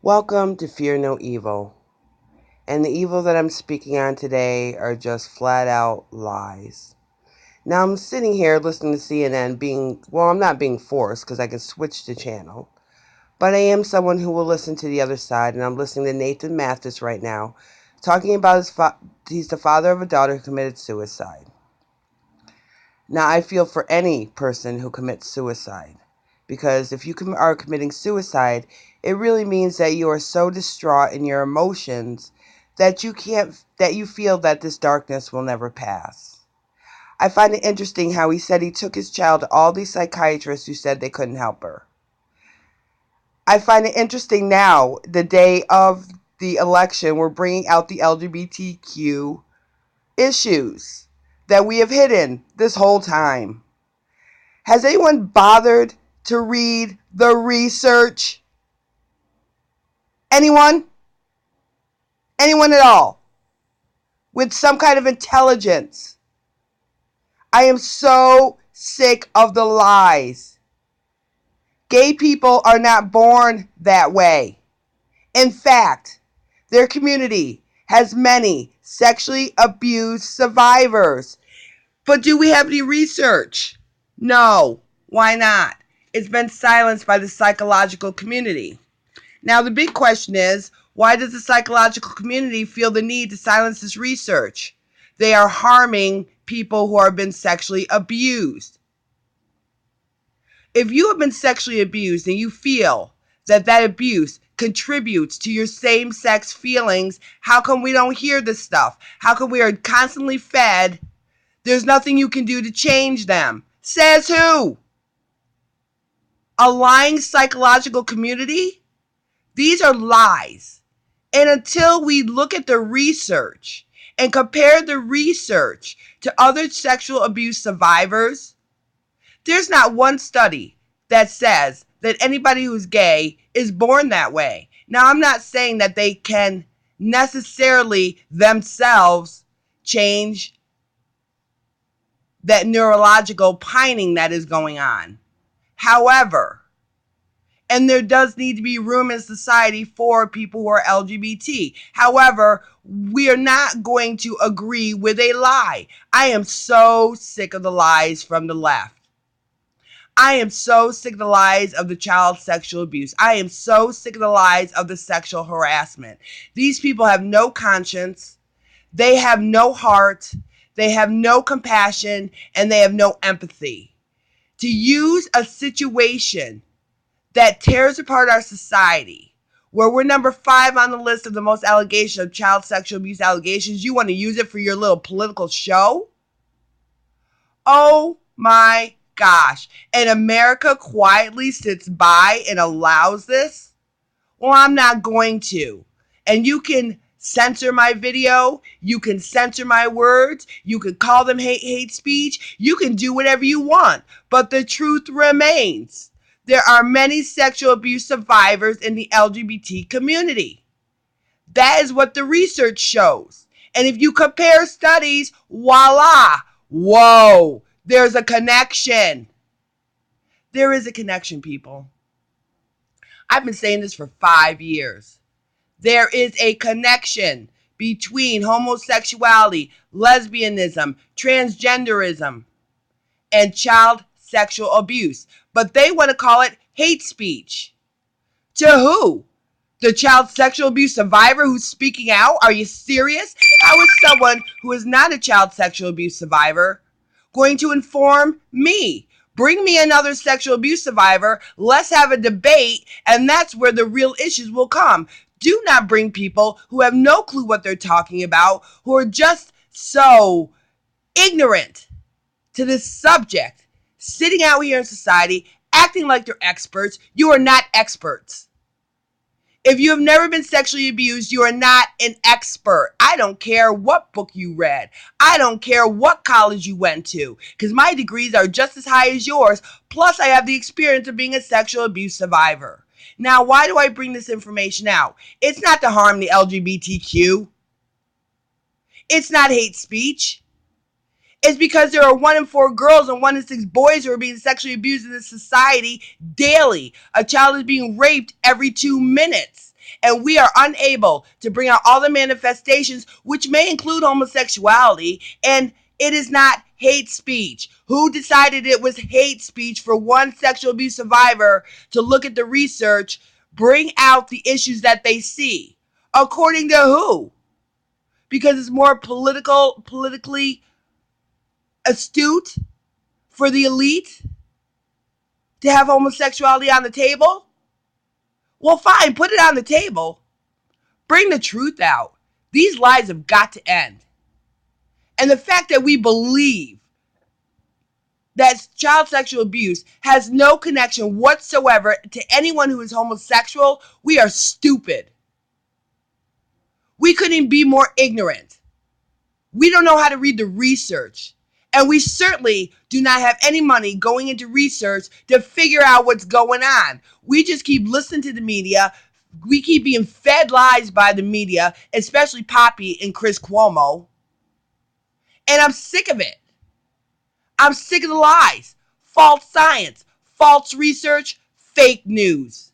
Welcome to Fear No Evil. And the evil that I'm speaking on today are just flat out lies. Now I'm sitting here listening to CNN I'm not being forced because I can switch the channel. But I am someone who will listen to the other side, and I'm listening to Dave Mathis right now talking about he's the father of a daughter who committed suicide. Now I feel for any person who commits suicide. Because if you are committing suicide, it really means that you are so distraught in your emotions that you feel that this darkness will never pass. I find it interesting how he said he took his child to all these psychiatrists who said they couldn't help her. I find it interesting now, the day of the election, we're bringing out the LGBTQ issues that we have hidden this whole time. Has anyone bothered to read the research? Anyone? Anyone at all? With some kind of intelligence? I am so sick of the lies. Gay people are not born that way. In fact, their community has many sexually abused survivors. But do we have any research? No. Why not? It's been silenced by the psychological community. Now, the big question is, why does the psychological community feel the need to silence this research? They are harming people who have been sexually abused. If you have been sexually abused and you feel that abuse contributes to your same-sex feelings, how come we don't hear this stuff? How come we are constantly fed, there's nothing you can do to change them? Says who? A lying psychological community? These are lies. And until we look at the research and compare the research to other sexual abuse survivors, there's not one study that says that anybody who's gay is born that way. Now, I'm not saying that they can necessarily themselves change that neurological pining that is going on. However, and there does need to be room in society for people who are LGBT. However, we are not going to agree with a lie. I am so sick of the lies from the left. I am so sick of the lies of the child sexual abuse. I am so sick of the lies of the sexual harassment. These people have no conscience. They have no heart. They have no compassion, and they have no empathy. To use a situation that tears apart our society, where we're number 5 on the list of the most allegations of child sexual abuse allegations, you want to use it for your little political show? Oh my gosh. And America quietly sits by and allows this? Well, I'm not going to. And you can censor my video. You can censor my words. You can call them hate speech. You can do whatever you want. But the truth remains. There are many sexual abuse survivors in the LGBT community. That is what the research shows. And if you compare studies, voila, whoa, there's a connection. There is a connection, people. I've been saying this for 5 years. There is a connection between homosexuality, lesbianism, transgenderism, and child sexual abuse. But they want to call it hate speech. To who? The child sexual abuse survivor who's speaking out? Are you serious? How is someone who is not a child sexual abuse survivor going to inform me? Bring me another sexual abuse survivor. Let's have a debate, and that's where the real issues will come. Do not bring people who have no clue what they're talking about, who are just so ignorant to this subject, sitting out here in society, acting like they're experts. You are not experts. If you have never been sexually abused, you are not an expert. I don't care what book you read. I don't care what college you went to, because my degrees are just as high as yours. Plus, I have the experience of being a sexual abuse survivor. Now, why do I bring this information out? It's not to harm the LGBTQ. It's not hate speech. It's because there are 1 in 4 girls and 1 in 6 boys who are being sexually abused in this society daily. A child is being raped every 2 minutes. and we are unable to bring out all the manifestations, which may include homosexuality, and it is not hate speech. Who decided it was hate speech for one sexual abuse survivor to look at the research, bring out the issues that they see? According to who? Because it's more politically astute for the elite to have homosexuality on the table? Well, fine, put it on the table. Bring the truth out. These lies have got to end. And the fact that we believe that child sexual abuse has no connection whatsoever to anyone who is homosexual, we are stupid. We couldn't be more ignorant. We don't know how to read the research. And we certainly do not have any money going into research to figure out what's going on. We just keep listening to the media. We keep being fed lies by the media, especially Poppy and Chris Cuomo. And I'm sick of it. I'm sick of the lies, false science, false research, fake news.